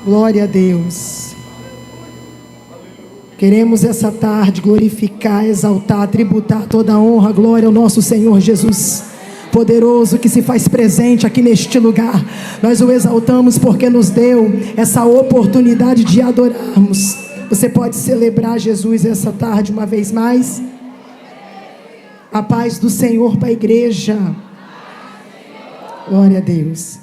Glória a Deus. Queremos essa tarde glorificar, exaltar, tributar toda a honra, glória ao nosso Senhor Jesus, poderoso, que se faz presente aqui neste lugar. Nós o exaltamos porque nos deu essa oportunidade de adorarmos. Você pode celebrar Jesus essa tarde uma vez mais. A paz do Senhor para a igreja. Glória a Deus.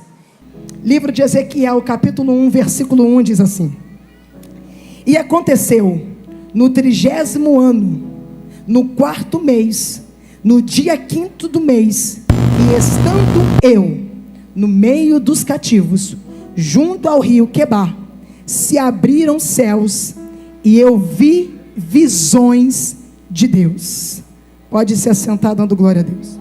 Livro de Ezequiel, capítulo 1, versículo 1 diz assim: E aconteceu no 30º ano, no 4º mês, no dia 5º do mês, e estando eu no meio dos cativos, junto ao rio Quebar, se abriram céus, e eu vi visões de Deus. Pode se assentar dando glória a Deus.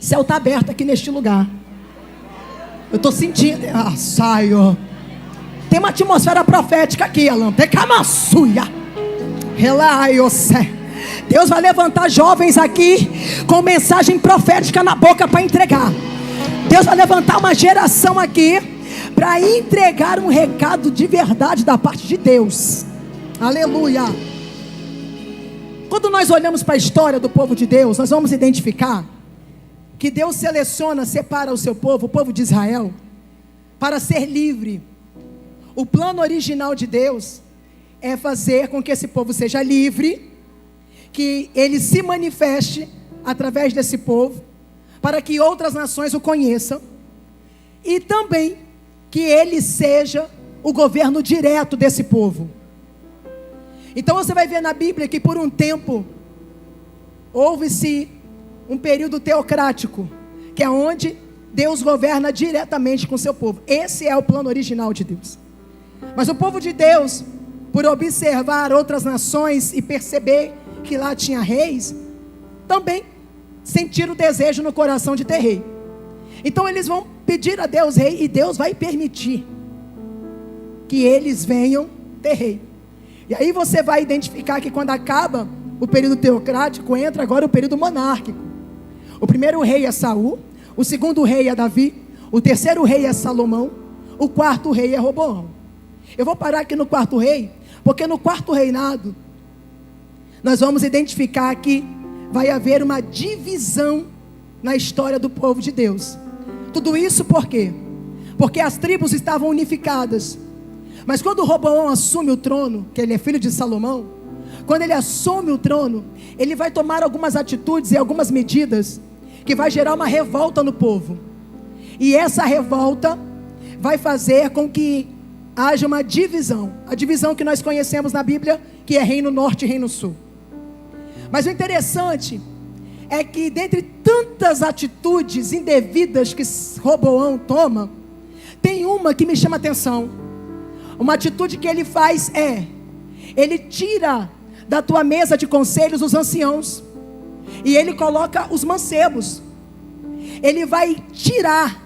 O céu está aberto aqui neste lugar. Eu estou sentindo. Saio. Tem uma atmosfera profética aqui, Alan. Tem camassuia. Relaiocé. Deus vai levantar jovens aqui com mensagem profética na boca para entregar. Deus vai levantar uma geração aqui para entregar um recado de verdade da parte de Deus. Aleluia. Quando nós olhamos para a história do povo de Deus, nós vamos identificar que Deus seleciona, separa o seu povo, o povo de Israel, para ser livre. O plano original de Deus é fazer com que esse povo seja livre, que ele se manifeste através desse povo, para que outras nações o conheçam, e também que ele seja o governo direto desse povo. Então você vai ver na Bíblia que por um tempo houve-se um período teocrático, que é onde Deus governa diretamente com o seu povo. Esse é o plano original de Deus. Mas o povo de Deus, por observar outras nações e perceber que lá tinha reis, também sentiram o desejo no coração de ter rei. Então eles vão pedir a Deus rei, e Deus vai permitir que eles venham ter rei. E aí você vai identificar que quando acaba o período teocrático, entra agora o período monárquico. O primeiro rei é Saul, o segundo rei é Davi, o terceiro rei é Salomão, o quarto rei é Roboão. Eu vou parar aqui no quarto rei, porque no quarto reinado nós vamos identificar que vai haver uma divisão na história do povo de Deus. Tudo isso por quê? Porque as tribos estavam unificadas. Mas quando Roboão assume o trono, que ele é filho de Salomão, quando ele assume o trono, ele vai tomar algumas atitudes e algumas medidas que vai gerar uma revolta no povo. E essa revolta vai fazer com que haja uma divisão. A divisão que nós conhecemos na Bíblia, que é Reino Norte e Reino Sul. Mas o interessante é que dentre tantas atitudes indevidas que Roboão toma, tem uma que me chama a atenção. Uma atitude que ele faz é: ele tira da tua mesa de conselhos os anciãos, e ele coloca os mancebos. Ele vai tirar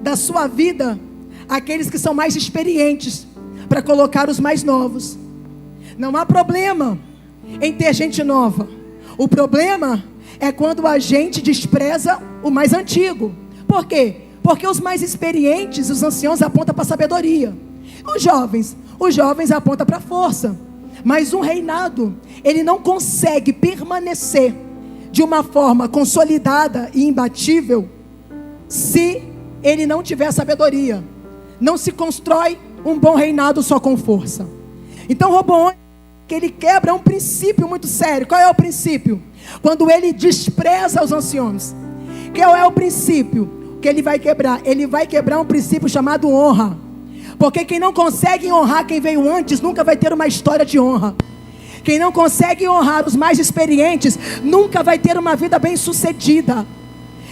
da sua vida aqueles que são mais experientes, para colocar os mais novos. Não há problema em ter gente nova. O problema é quando a gente despreza o mais antigo. Por quê? Porque os mais experientes, os anciãos, apontam para a sabedoria. Os jovens apontam para a força. Mas um reinado, ele não consegue permanecer de uma forma consolidada e imbatível se ele não tiver sabedoria. Não se constrói um bom reinado só com força. Então Roboão, que ele quebra um princípio muito sério. Qual é o princípio? Quando ele despreza os anciãos. Qual é o princípio que ele vai quebrar? Ele vai quebrar um princípio chamado honra. Porque quem não consegue honrar quem veio antes nunca vai ter uma história de honra. Quem não consegue honrar os mais experientes nunca vai ter uma vida bem sucedida.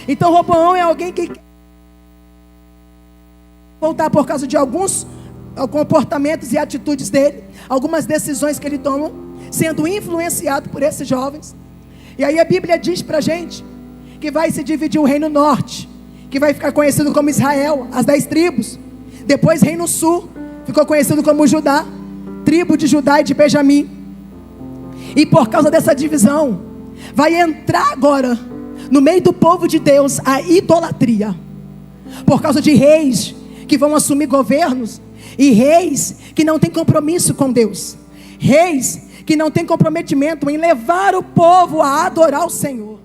Então Roboão é alguém que voltar por causa de alguns comportamentos e atitudes dele, algumas decisões que ele toma, sendo influenciado por esses jovens. E aí a Bíblia diz pra gente que vai se dividir o reino norte, que vai ficar conhecido como Israel, as 10 tribos. Depois reino sul, ficou conhecido como Judá, tribo de Judá e de Benjamim. E por causa dessa divisão, vai entrar agora no meio do povo de Deus a idolatria. por causa de reis que vão assumir governos, e reis que não têm compromisso com Deus, reis que não têm comprometimento em levar o povo a adorar o Senhor.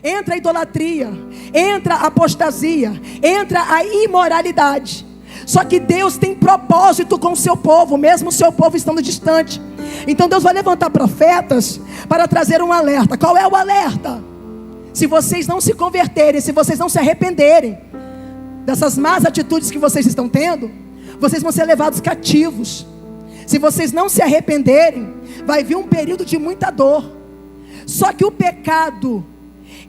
Entra a idolatria, entra a apostasia, entra a imoralidade. Só que Deus tem propósito com o seu povo, mesmo o seu povo estando distante. Então Deus vai levantar profetas para trazer um alerta. Qual é o alerta? Se vocês não se converterem, se vocês não se arrependerem dessas más atitudes que vocês estão tendo, vocês vão ser levados cativos. Se vocês não se arrependerem, vai vir um período de muita dor. Só que o pecado,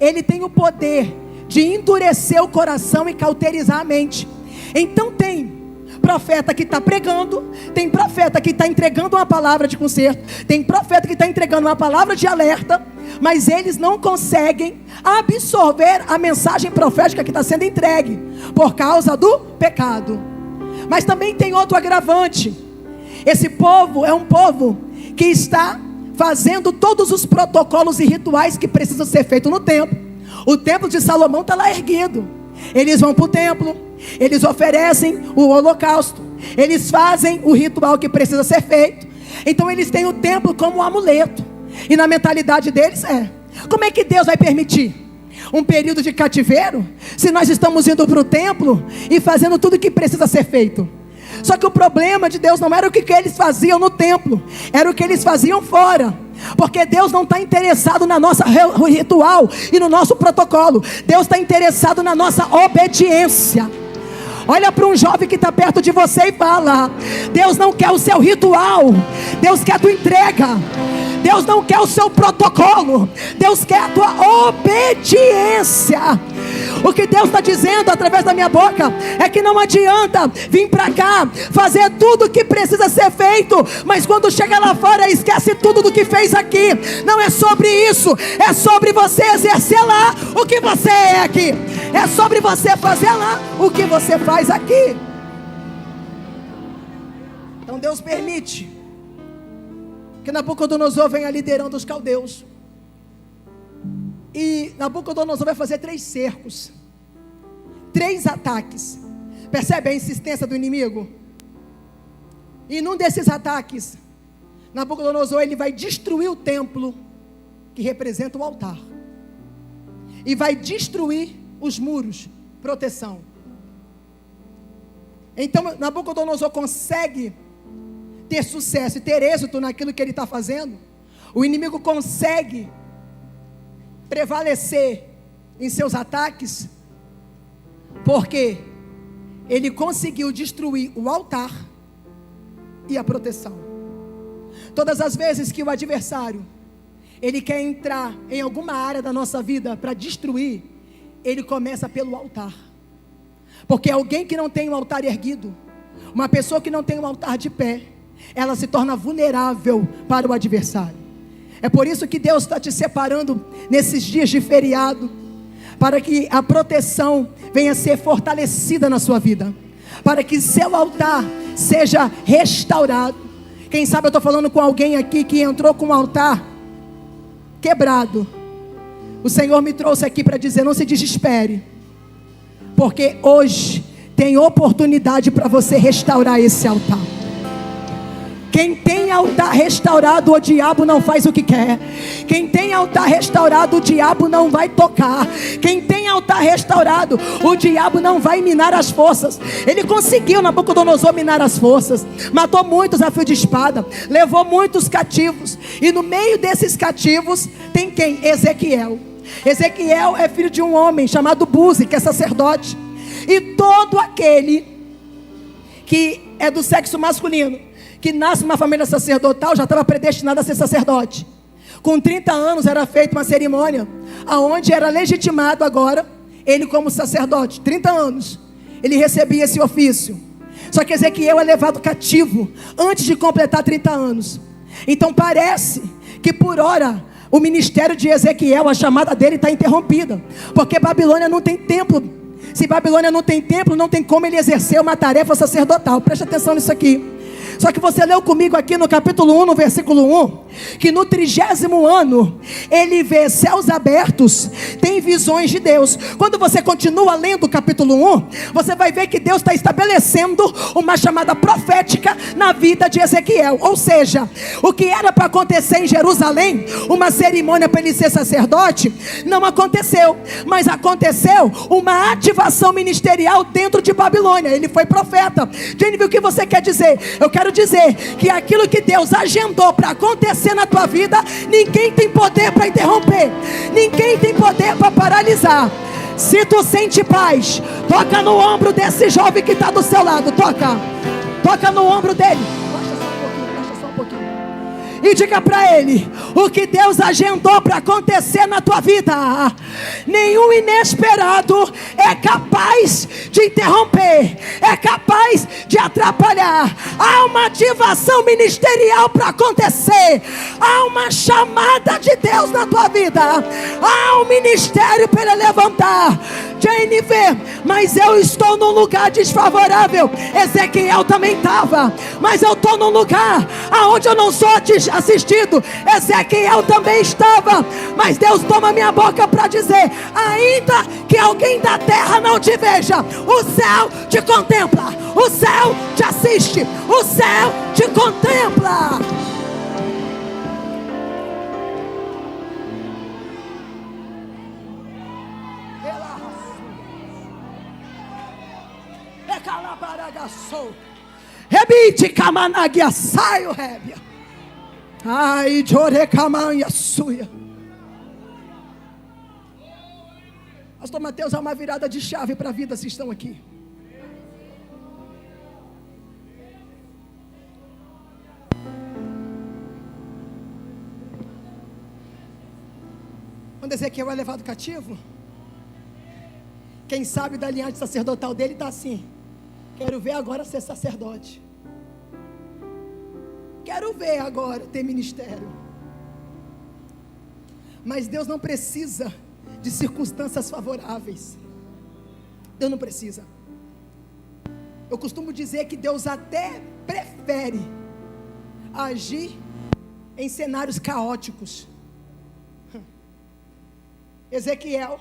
ele tem o poder de endurecer o coração e cauterizar a mente. Então tem profeta que está pregando, tem profeta que está entregando uma palavra de conserto, tem profeta que está entregando uma palavra de alerta, mas eles não conseguem absorver a mensagem profética que está sendo entregue, por causa do pecado. Mas também tem outro agravante. Esse povo é um povo que está fazendo todos os protocolos e rituais que precisam ser feitos no templo. O templo de Salomão está lá erguido. Eles vão para o templo, eles oferecem o holocausto, eles fazem o ritual que precisa ser feito. Então eles têm o templo como um amuleto. E na mentalidade deles como é que Deus vai permitir um período de cativeiro, se nós estamos indo para o templo e fazendo tudo o que precisa ser feito? Só que o problema de Deus não era o que eles faziam no templo, era o que eles faziam fora. Porque Deus não está interessado na nossa ritual e no nosso protocolo. Deus está interessado na nossa obediência. Olha para um jovem que está perto de você e fala: Deus não quer o seu ritual, Deus quer a tua entrega. Deus não quer o seu protocolo, Deus quer a tua obediência. O que Deus está dizendo através da minha boca é que não adianta vir para cá, fazer tudo o que precisa ser feito, mas quando chega lá fora esquece tudo do que fez aqui. Não é sobre isso, é sobre você exercer lá o que você é aqui, é sobre você fazer lá o que você faz aqui. Então Deus permite que Nabucodonosor venha liderando os caldeus. E Nabucodonosor vai fazer 3 cercos, 3 ataques. Percebe a insistência do inimigo? E num desses ataques, Nabucodonosor ele vai destruir o templo que representa o altar, e vai destruir os muros, proteção. Então Nabucodonosor consegue ter sucesso e ter êxito naquilo que ele está fazendo. O inimigo consegue prevalecer em seus ataques, porque ele conseguiu destruir o altar e a proteção. Todas as vezes que o adversário ele quer entrar em alguma área da nossa vida para destruir, ele começa pelo altar. Porque alguém que não tem um altar erguido, uma pessoa que não tem um altar de pé, ela se torna vulnerável para o adversário. É por isso que Deus está te separando nesses dias de feriado, para que a proteção venha a ser fortalecida na sua vida, para que seu altar seja restaurado. Quem sabe eu estou falando com alguém aqui que entrou com o altar quebrado. O Senhor me trouxe aqui para dizer: não se desespere, porque hoje tem oportunidade para você restaurar esse altar. Quem tem altar restaurado, o diabo não faz o que quer. Quem tem altar restaurado, o diabo não vai tocar. Quem tem altar restaurado, o diabo não vai minar as forças. Ele conseguiu, Nabucodonosor, minar as forças. Matou muitos a fio de espada, levou muitos cativos. E no meio desses cativos tem quem? Ezequiel. Ezequiel é filho de um homem chamado Buzi, que é sacerdote. E todo aquele que é do sexo masculino, que nasce numa família sacerdotal, já estava predestinado a ser sacerdote. Com 30 anos era feita uma cerimônia, aonde era legitimado agora, ele como sacerdote. 30 anos, ele recebia esse ofício. Só que Ezequiel é levado cativo, antes de completar 30 anos. Então parece que por hora, o ministério de Ezequiel, a chamada dele está interrompida. Porque Babilônia não tem templo. Se Babilônia não tem templo, não tem como ele exercer uma tarefa sacerdotal. Preste atenção nisso aqui. Só que você leu comigo aqui no capítulo 1, no versículo 1, que no 30º ano ele vê céus abertos, tem visões de Deus. Quando você continua lendo o capítulo 1, você vai ver que Deus está estabelecendo uma chamada profética na vida de Ezequiel. Ou seja, o que era para acontecer em Jerusalém, uma cerimônia para ele ser sacerdote, não aconteceu, mas aconteceu uma ativação ministerial dentro de Babilônia. Ele foi profeta. Jennifer, o que você quer dizer? Eu quero dizer que aquilo que Deus agendou para acontecer na tua vida, ninguém tem poder para interromper, ninguém tem poder para paralisar. Se tu sente paz, toca no ombro desse jovem que está do seu lado. Toca no ombro dele. Baixa só um pouquinho. E diga para ele o que Deus agendou para acontecer na tua vida. Nenhum inesperado é capaz de interromper, é capaz de atrapalhar. Há uma ativação ministerial para acontecer, há uma chamada de Deus na tua vida, há um ministério para levantar. Jennifer, mas eu estou num lugar desfavorável. Ezequiel também estava, mas eu estou num lugar aonde eu não sou assistido. Ezequiel também estava, mas Deus toma minha boca para dizer: ainda que alguém da terra não te veja, o céu te contempla, o céu te assiste, o céu te contempla. Rebite camanagia saio rebia. Ai jore camanha suia. Pastor Mateus, há uma virada de chave para a vida, se estão aqui. Quando Ezequiel é levado cativo, quem sabe da linhagem sacerdotal dele está assim: quero ver agora ser sacerdote, quero ver agora ter ministério. Mas Deus não precisa de circunstâncias favoráveis. Deus não precisa. Eu costumo dizer que Deus até prefere agir em cenários caóticos. Ezequiel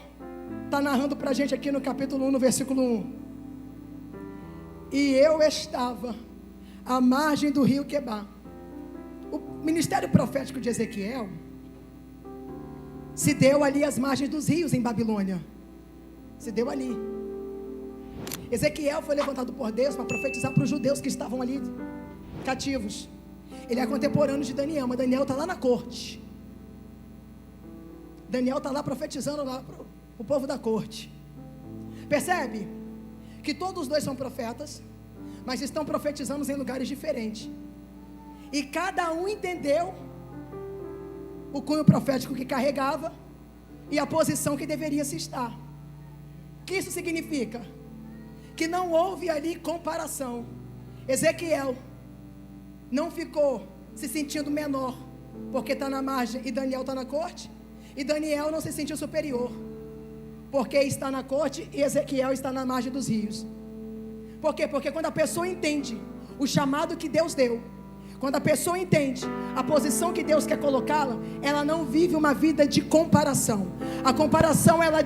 está narrando para a gente aqui no capítulo 1, no versículo 1. E eu estava à margem do rio Quebar. O ministério profético de Ezequiel se deu ali às margens dos rios em Babilônia. Se deu ali. Ezequiel foi levantado por Deus para profetizar para os judeus que estavam ali cativos. Ele é contemporâneo de Daniel, mas Daniel está lá na corte. Daniel está lá profetizando lá para o povo da corte. Percebe que todos os dois são profetas, mas estão profetizando em lugares diferentes. E cada um entendeu o cunho profético que carregava e a posição que deveria se estar. O que isso significa? Que não houve ali comparação. Ezequiel não ficou se sentindo menor porque está na margem e Daniel está na corte, e Daniel não se sentiu superior porque está na corte e Ezequiel está na margem dos rios. Por quê? Porque quando a pessoa entende o chamado que Deus deu, quando a pessoa entende a posição que Deus quer colocá-la, ela não vive uma vida de comparação. A comparação ela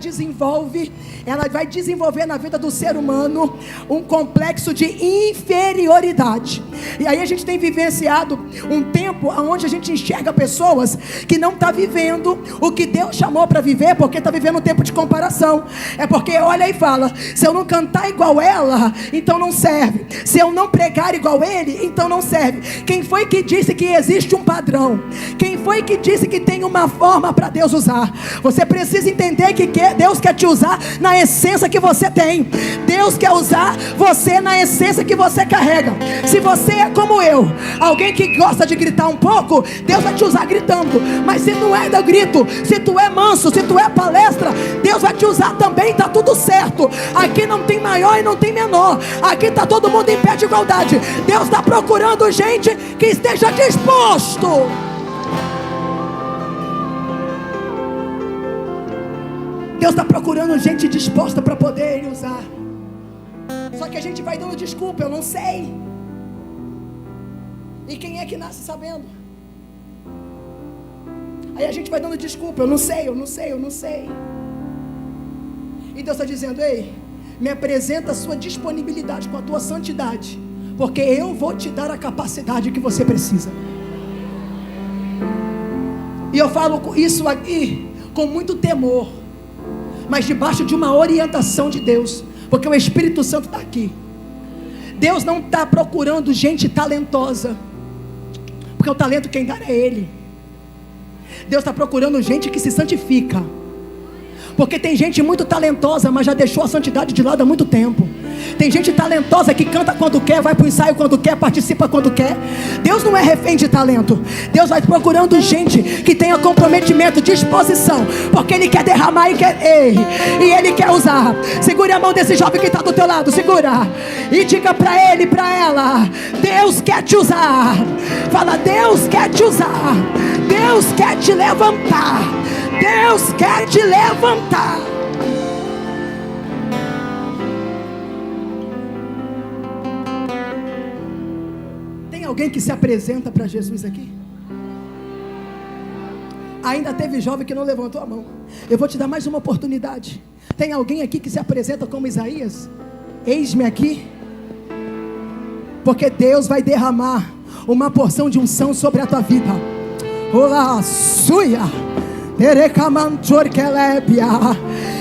vai desenvolver na vida do ser humano um complexo de inferioridade. E aí a gente tem vivenciado um tempo onde a gente enxerga pessoas que não estão vivendo o que Deus chamou para viver, porque está vivendo um tempo de comparação. É porque olha e fala: se eu não cantar igual ela, então não serve. Se eu não pregar igual ele, então não serve. Quem foi que disse que existe um padrão? Quem foi que disse que tem uma forma para Deus usar? Você precisa entender que Deus quer te usar na essência que você tem. Deus quer usar você na essência que você carrega. Se você é como eu, alguém que gosta de gritar um pouco, Deus vai te usar gritando. Mas se não é do grito, se tu é manso, se tu é palestra, Deus vai te usar também, tá tudo certo. Aqui não tem maior e não tem menor. Aqui tá todo mundo em pé de igualdade. Deus está procurando gente que esteja disposto. Deus está procurando gente disposta para poder usar. Só que a gente vai dando desculpa: eu não sei. E quem é que nasce sabendo? Aí a gente vai dando desculpa, eu não sei. E Deus está dizendo: ei, me apresenta a sua disponibilidade com a tua santidade, porque eu vou te dar a capacidade que você precisa. E eu falo isso aqui com muito temor, mas debaixo de uma orientação de Deus, porque o Espírito Santo está aqui. Deus não está procurando gente talentosa, porque o talento quem dá é Ele. Deus está procurando gente que se santifica, porque tem gente muito talentosa, mas já deixou a santidade de lado há muito tempo. Tem gente talentosa que canta quando quer, vai para o ensaio quando quer, participa quando quer. Deus não é refém de talento. Deus vai procurando gente que tenha comprometimento, disposição, porque Ele quer derramar e Ele quer usar. Segure a mão desse jovem que está do teu lado, segura, e diga para ele, para ela: Deus quer te usar. Fala: Deus quer te usar. Deus quer te levantar. Deus quer te levantar. Tem alguém que se apresenta para Jesus aqui? Ainda teve jovem que não levantou a mão. Eu vou te dar mais uma oportunidade. Tem alguém aqui que se apresenta como Isaías? Eis-me aqui. Porque Deus vai derramar uma porção de unção sobre a tua vida. Olá, suia.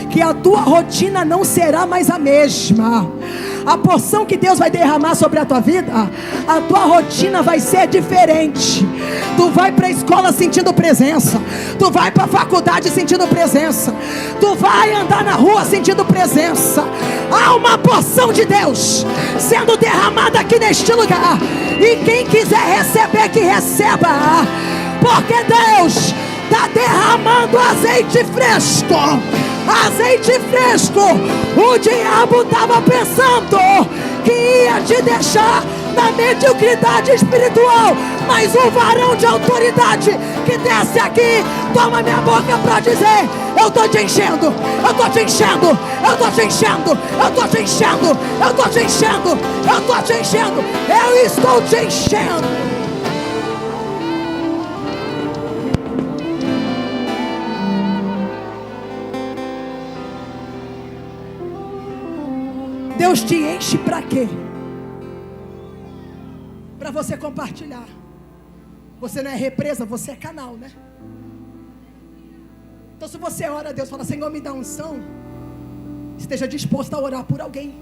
Que a tua rotina não será mais a mesma. A porção que Deus vai derramar sobre a tua vida, a tua rotina vai ser diferente. Tu vai para a escola sentindo presença, tu vai para a faculdade sentindo presença, tu vai andar na rua sentindo presença. Há uma porção de Deus sendo derramada aqui neste lugar, e quem quiser receber, que receba, porque Deus está derramando azeite fresco. Azeite fresco. O diabo estava pensando que ia te deixar na mediocridade espiritual, mas o varão de autoridade que desce aqui toma minha boca para dizer: eu estou te enchendo, eu estou te enchendo, eu estou te enchendo, eu estou te enchendo, eu estou te enchendo, eu estou te enchendo, eu estou te enchendo. Deus te enche para quê? Para você compartilhar. Você não é represa, você é canal, né? Então se você ora a Deus, fala: Senhor, me dá unção, esteja disposto a orar por alguém.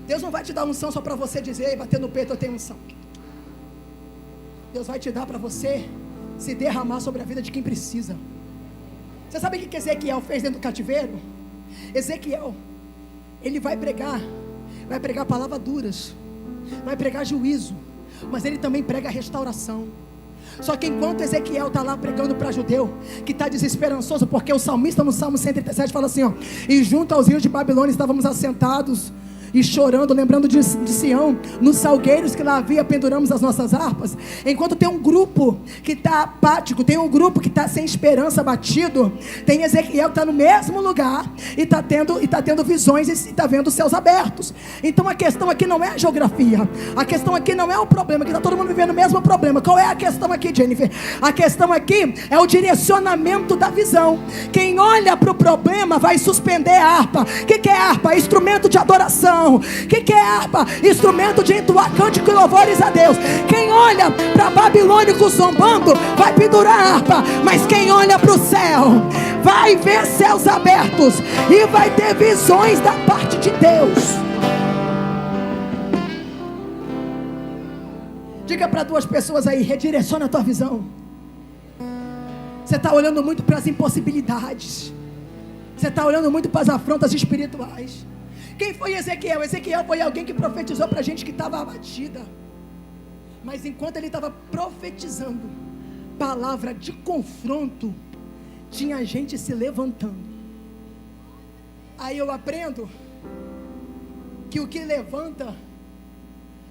Deus não vai te dar unção só para você dizer, bater no peito: eu tenho unção. Deus vai te dar para você se derramar sobre a vida de quem precisa. Você sabe o que Ezequiel fez dentro do cativeiro? Ezequiel, ele vai pregar palavras duras, vai pregar juízo, mas ele também prega restauração. Só que enquanto Ezequiel está lá pregando para judeu, que está desesperançoso, porque o salmista no Salmo 137 fala assim, ó: e junto aos rios de Babilônia estávamos assentados e chorando, lembrando de Sião, nos salgueiros que lá havia penduramos as nossas harpas. Enquanto tem um grupo que está apático, tem um grupo que está sem esperança, abatido, tem Ezequiel que está no mesmo lugar e está tendo visões e está vendo os céus abertos. Então a questão aqui não é a geografia, a questão aqui não é o problema, que está todo mundo vivendo o mesmo problema. Qual é a questão aqui, Jennifer? A questão aqui é o direcionamento da visão. Quem olha para o problema vai suspender a harpa. O que é harpa? Instrumento de adoração. O que é harpa? Instrumento de entoar cântico e louvores a Deus. Quem olha para babilônico zombando vai pendurar a harpa, mas quem olha para o céu vai ver céus abertos e vai ter visões da parte de Deus. Diga para duas pessoas aí: redireciona a tua visão. Você está olhando muito para as impossibilidades, você está olhando muito para as afrontas espirituais. Quem foi Ezequiel? Ezequiel foi alguém que profetizou para a gente que estava abatida, mas enquanto ele estava profetizando palavra de confronto, tinha gente se levantando. Aí eu aprendo que o que levanta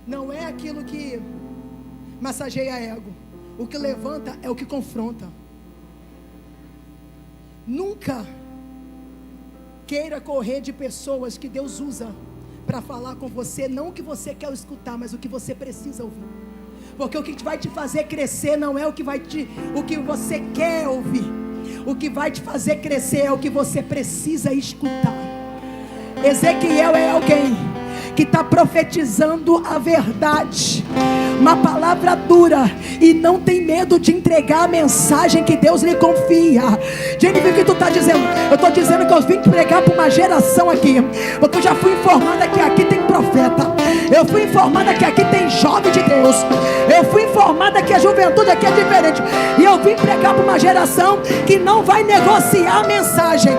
não é aquilo que massageia ego. O que levanta é o que confronta. Nunca queira correr de pessoas que Deus usa para falar com você, não o que você quer escutar, mas o que você precisa ouvir. Porque o que vai te fazer crescer não é o que você quer ouvir. O que vai te fazer crescer é o que você precisa escutar. Ezequiel é alguém que está profetizando a verdade, uma palavra dura, e não tem medo de entregar a mensagem que Deus lhe confia. Jennifer, o que tu está dizendo? Eu estou dizendo que eu vim pregar para uma geração aqui, porque eu já fui informada que aqui tem profeta, eu fui informada que aqui tem jovem de Deus, eu fui informada que a juventude aqui é diferente, e eu vim pregar para uma geração que não vai negociar a mensagem,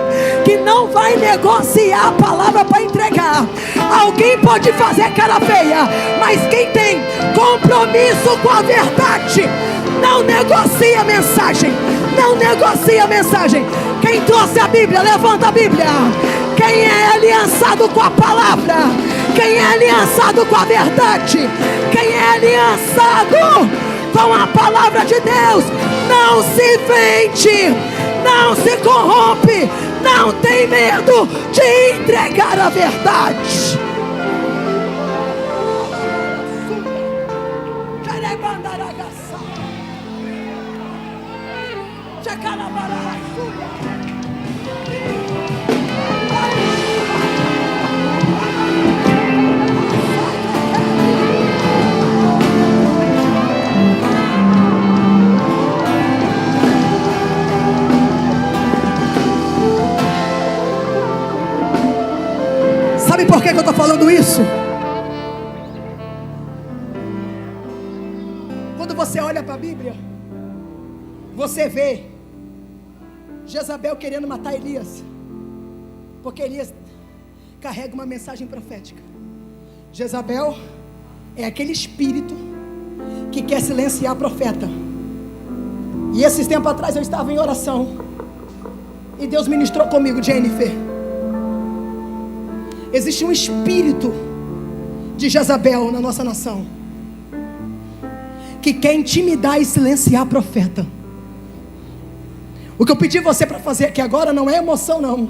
que não vai negociar a palavra para entregar. Alguém pode fazer cara feia, mas quem tem compromisso com a verdade não negocia a mensagem, não negocia a mensagem. Quem trouxe a Bíblia, levanta a Bíblia. Quem é aliançado com a palavra, quem é aliançado com a verdade, quem é aliançado com a palavra de Deus, não se vende, não se corrompe, não tem medo de entregar a verdade. Sabe por que eu estou falando isso? Quando você olha para a Bíblia, você vê Jezabel querendo matar Elias, porque Elias carrega uma mensagem profética. Jezabel é aquele espírito que quer silenciar profeta. E esses tempos atrás eu estava em oração, e Deus ministrou comigo, Jennifer. Existe um espírito de Jezabel na nossa nação, que quer intimidar e silenciar profeta. O que eu pedi você para fazer aqui agora não é emoção, não.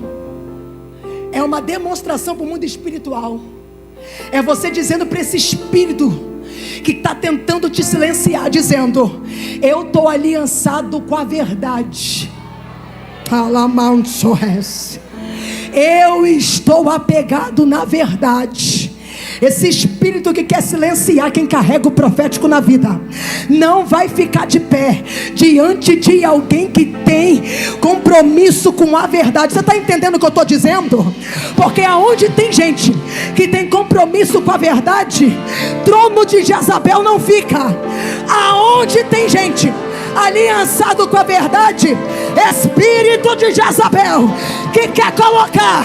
É uma demonstração para o mundo espiritual. É você dizendo para esse espírito que está tentando te silenciar, dizendo: eu estou aliançado com a verdade. Eu estou apegado na verdade. Esse espírito que quer silenciar quem carrega o profético na vida não vai ficar de pé diante de alguém que tem compromisso com a verdade. Você está entendendo o que eu estou dizendo? Porque aonde tem gente que tem compromisso com a verdade, trono de Jezabel não fica. Aonde tem gente aliançado com a verdade, espírito de Jezabel que quer colocar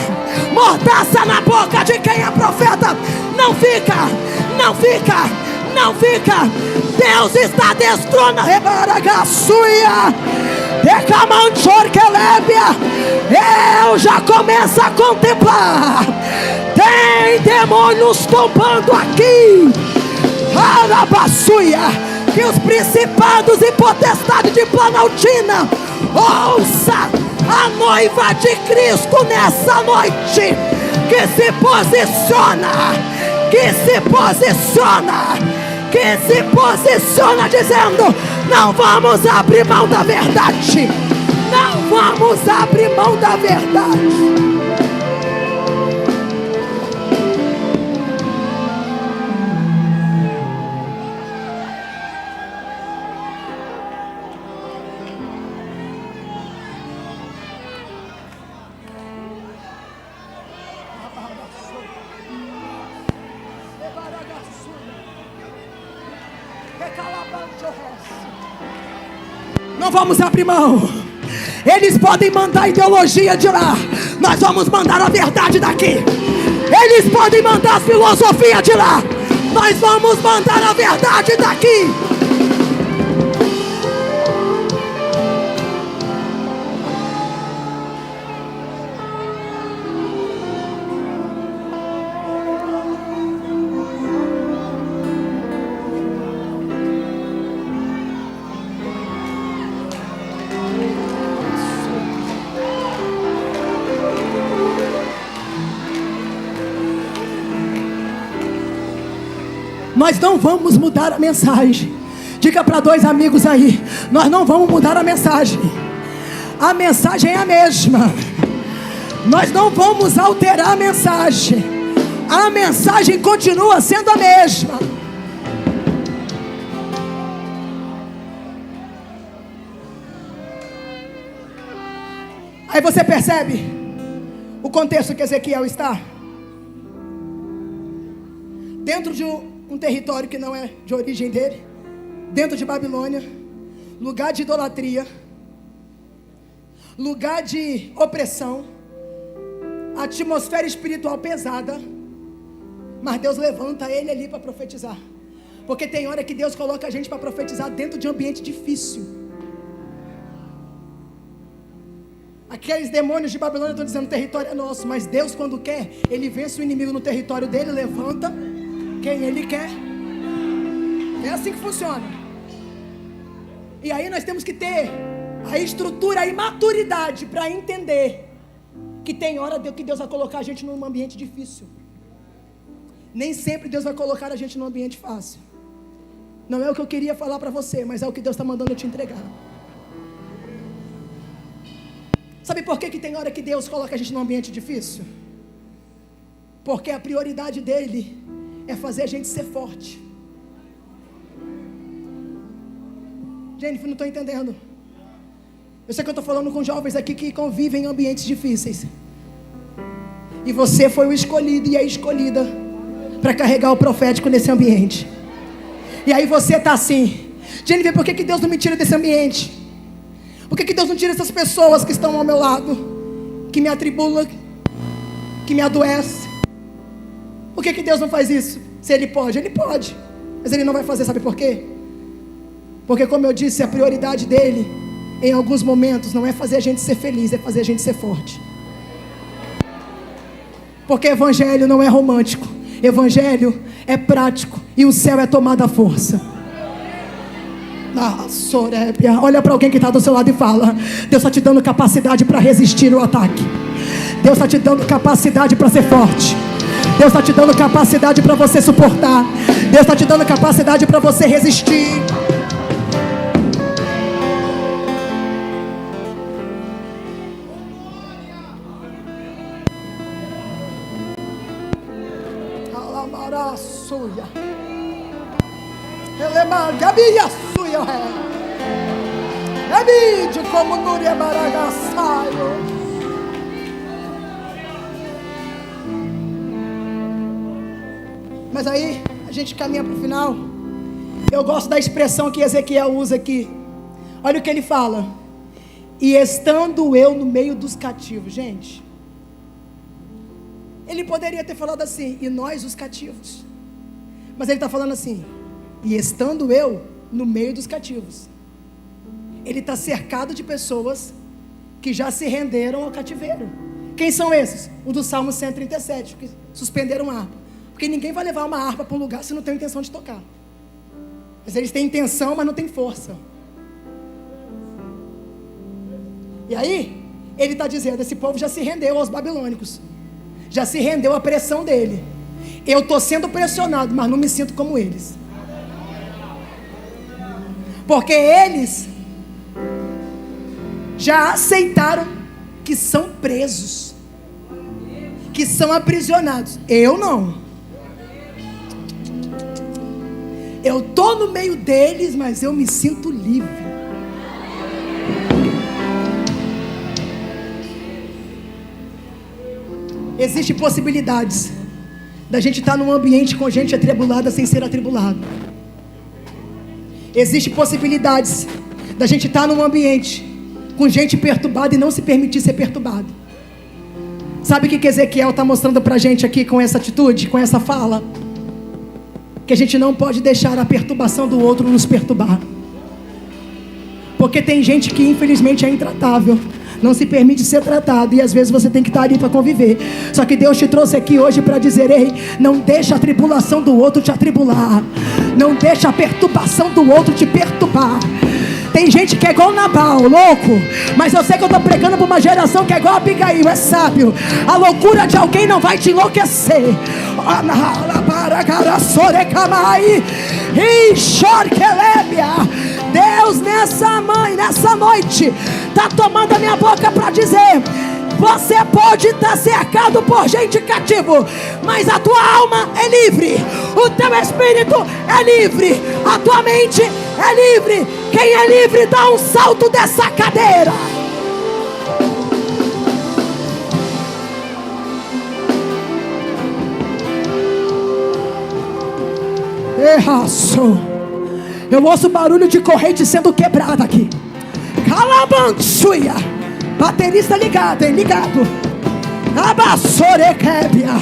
mordaça na boca de quem é profeta, não fica, não fica, não fica. Deus está destronando. Eu já começo a contemplar. Tem demônios tombando aqui. Que os principados e potestades de Planaltina ouça a noiva de Cristo nessa noite, que se posiciona, que se posiciona, que se posiciona dizendo: não vamos abrir mão da verdade, não vamos abrir mão da verdade. Não vamos abrir mão. Eles podem mandar a ideologia de lá, nós vamos mandar a verdade daqui. Eles podem mandar a filosofia de lá, nós vamos mandar a verdade daqui. Nós não vamos mudar a mensagem, Diga para 2 amigos aí: nós não vamos mudar a mensagem. A mensagem é a mesma. Nós não vamos alterar a mensagem. A mensagem continua sendo a mesma. Aí você percebe o contexto que Ezequiel está. Dentro de um território que não é de origem dele, dentro de Babilônia, lugar de idolatria, lugar de opressão, atmosfera espiritual pesada, mas Deus levanta ele ali para profetizar, porque tem hora que Deus coloca a gente para profetizar dentro de um ambiente difícil. Aqueles demônios de Babilônia estão dizendo: o território é nosso, mas Deus, quando quer, Ele vence o inimigo no território dele, levanta quem Ele quer. É assim que funciona. E aí nós temos que ter a estrutura e maturidade para entender que tem hora que Deus vai colocar a gente num ambiente difícil. Nem sempre Deus vai colocar a gente num ambiente fácil. Não é o que eu queria falar para você, mas é o que Deus está mandando eu te entregar. Sabe por que tem hora que Deus coloca a gente num ambiente difícil? Porque a prioridade dele é fazer a gente ser forte. Jennifer, não estou entendendo. Eu sei que eu estou falando com jovens aqui que convivem em ambientes difíceis. E você foi o escolhido e a escolhida para carregar o profético nesse ambiente. E aí você está assim: Jennifer, por que Deus não me tira desse ambiente? Por que Deus não tira essas pessoas que estão ao meu lado, que me atribulam, que me adoecem? Por que Deus não faz isso? Se Ele pode, mas Ele não vai fazer, sabe por quê? Porque, como eu disse, a prioridade dele, em alguns momentos, não é fazer a gente ser feliz, é fazer a gente ser forte. Porque evangelho não é romântico, evangelho é prático, e o céu é tomado à força. Olha para alguém que está do seu lado e fala: Deus está te dando capacidade para resistir o ataque. Deus está te dando capacidade para ser forte. Deus está te dando capacidade para você suportar. Deus está te dando capacidade para você resistir. Mas aí a gente caminha para o final. Eu gosto da expressão que Ezequiel usa aqui. Olha o que ele fala: e estando eu no meio dos cativos. Gente, ele poderia ter falado assim: e nós os cativos. Mas ele está falando assim: e estando eu no meio dos cativos. Ele está cercado de pessoas que já se renderam ao cativeiro. Quem são esses? O do Salmo 137, que suspenderam a harpa. Porque ninguém vai levar uma harpa para um lugar se não tem intenção de tocar. Mas eles têm intenção, mas não têm força. E aí, ele está dizendo: esse povo já se rendeu aos babilônicos, já se rendeu à pressão dele. Eu estou sendo pressionado, mas não me sinto como eles. Porque eles já aceitaram que são presos, que são aprisionados. Eu não. Eu estou no meio deles, mas eu me sinto livre. Existem possibilidades da gente estar num ambiente com gente atribulada sem ser atribulado. Existem possibilidades da gente estar num ambiente com gente perturbada e não se permitir ser perturbado. Sabe o que Ezequiel está mostrando para a gente aqui com essa atitude, com essa fala? Que a gente não pode deixar a perturbação do outro nos perturbar. Porque tem gente que infelizmente é intratável, não se permite ser tratado, e às vezes você tem que estar ali para conviver. Só que Deus te trouxe aqui hoje para dizer: ei, não deixa a tribulação do outro te atribular, não deixa a perturbação do outro te perturbar. Tem gente que é igual Nabal, louco. Mas eu sei que eu estou pregando para uma geração que é igual a Abigail, é sábio. A loucura de alguém não vai te enlouquecer. Deus nessa noite está tomando a minha boca para dizer: você pode estar cercado por gente cativo, mas a tua alma é livre, o teu espírito é livre, a tua mente é livre. Quem é livre dá um salto dessa cadeira. Eu ouço barulho de corrente sendo quebrada aqui. Calabansuia. Baterista ligado, hein? Ligado. Abassorequebia.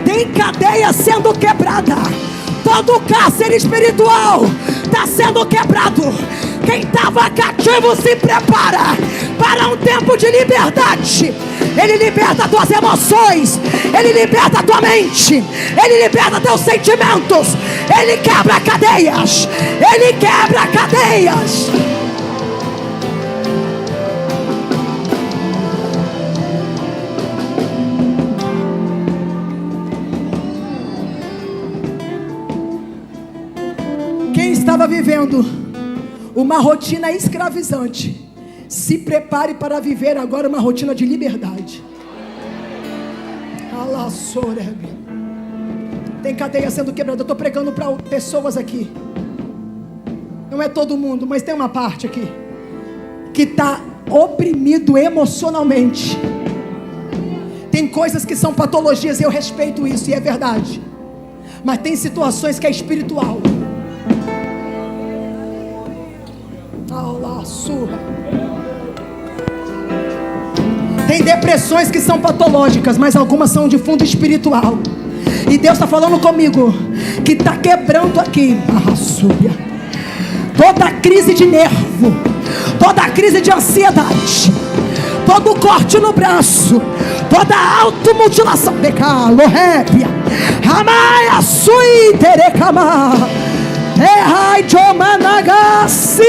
Tem cadeia sendo quebrada. Todo cárcere espiritual está sendo quebrado. Quem estava cativo se prepara para um tempo de liberdade. Ele liberta tuas emoções, Ele liberta tua mente, Ele liberta teus sentimentos, Ele quebra cadeias, Ele quebra cadeias. Quem estava vivendo uma rotina escravizante, se prepare para viver agora uma rotina de liberdade. Tem cadeia sendo quebrada. Eu estou pregando para pessoas aqui. Não é todo mundo, mas tem uma parte aqui que está oprimido emocionalmente. Tem coisas que são patologias e eu respeito isso e é verdade. Mas tem situações que é espiritual. Tem depressões que são patológicas, mas algumas são de fundo espiritual. E Deus está falando comigo que está quebrando aqui toda crise de nervo, toda crise de ansiedade, todo corte no braço, toda automutilação. Decalorrépia, Ramaya Sui Terecama, Errai Jomanagasi,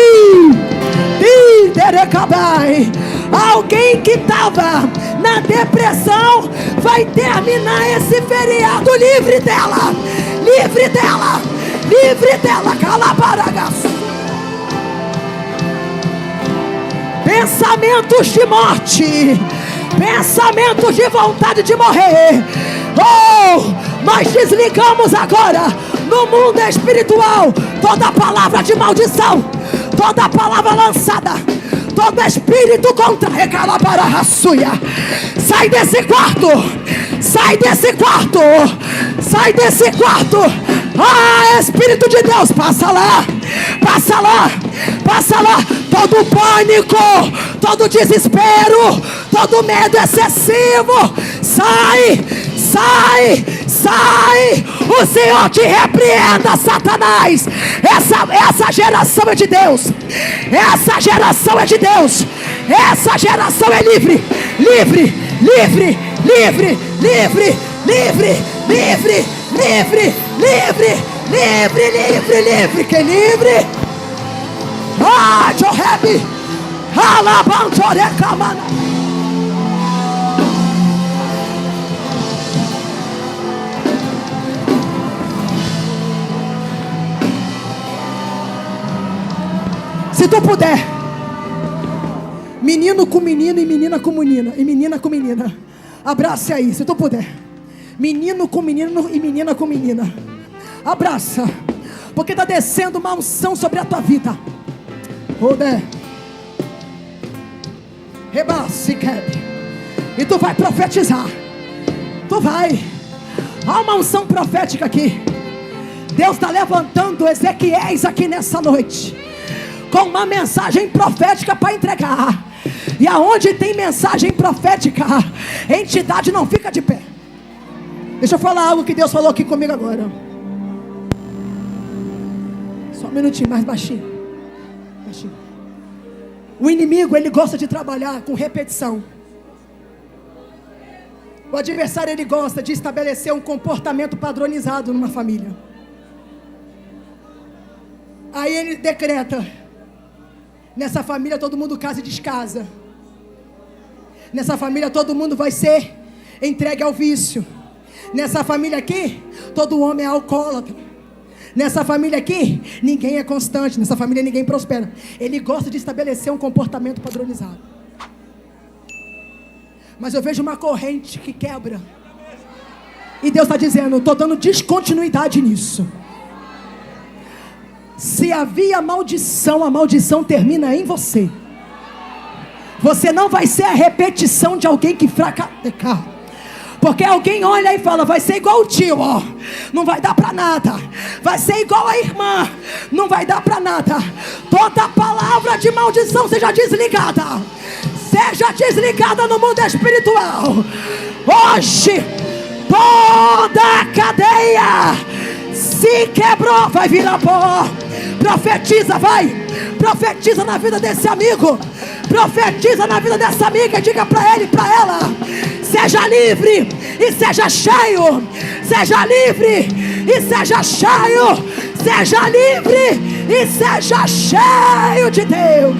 Iderecabai. Alguém que estava na depressão vai terminar esse feriado livre dela, livre dela, livre dela. Calabaragas. Pensamentos de morte, pensamentos de vontade de morrer. Nós desligamos agora no mundo espiritual toda palavra de maldição, toda palavra lançada, todo espírito contra recalabarahassuia. Sai desse quarto, sai desse quarto, sai desse quarto. Espírito de Deus, passa lá, passa lá, passa lá. Todo pânico, todo desespero, todo medo excessivo, sai, sai, sai. O Senhor te repreenda, Satanás. Essa geração é de Deus. Essa geração é de Deus. Essa geração é livre, livre, livre, livre, livre, livre, livre, livre, livre, livre, livre, livre. Que livre? Johebe, Alabantorecamana. Se tu puder, menino com menino e menina com menina, e menina com menina, abrace aí, se tu puder. Menino com menino e menina com menina, abraça, porque está descendo uma unção sobre a tua vida. Roder, rebasse, quebe, e tu vai profetizar. Tu vai. Há uma unção profética aqui. Deus está levantando Ezequiéis aqui nessa noite, com uma mensagem profética para entregar. E aonde tem mensagem profética, a entidade não fica de pé. Deixa eu falar algo que Deus falou aqui comigo agora. Só um minutinho, mais baixinho. Baixinho. O inimigo, ele gosta de trabalhar com repetição. O adversário, ele gosta de estabelecer um comportamento padronizado numa família. Aí ele decreta: Nessa família todo mundo casa e descasa. Nessa família todo mundo vai ser entregue ao vício. Nessa família aqui, todo homem é alcoólatra. Nessa família aqui, ninguém é constante. Nessa família ninguém prospera. Ele gosta de estabelecer um comportamento padronizado. Mas eu vejo uma corrente que quebra. E Deus está dizendo, estou dando descontinuidade nisso. Se havia maldição, a maldição termina em você. Você não vai ser a repetição de alguém que fracassou. Porque alguém olha e fala, vai ser igual o tio, ó, não vai dar para nada. Vai ser igual a irmã, não vai dar para nada. Toda palavra de maldição seja desligada. Seja desligada no mundo espiritual. Hoje, toda a cadeia se quebrou, vai virar pó. Profetiza, vai. Profetiza na vida desse amigo. Profetiza na vida dessa amiga e diga para ele e para ela: seja livre e seja cheio. Seja livre e seja cheio. Seja livre e seja cheio de Deus.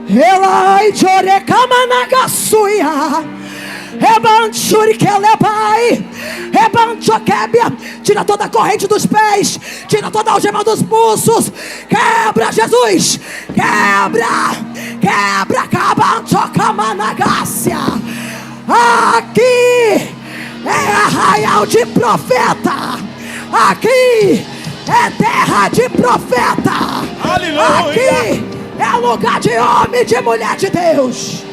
Elai Jorekamanagassuia. Tira toda a corrente dos pés. Tira toda a algema dos pulsos. Quebra, Jesus. Quebra. Quebra. Aqui é arraial de profeta. Aqui é terra de profeta. Aleluia. Aqui é lugar de homem e de mulher de Deus.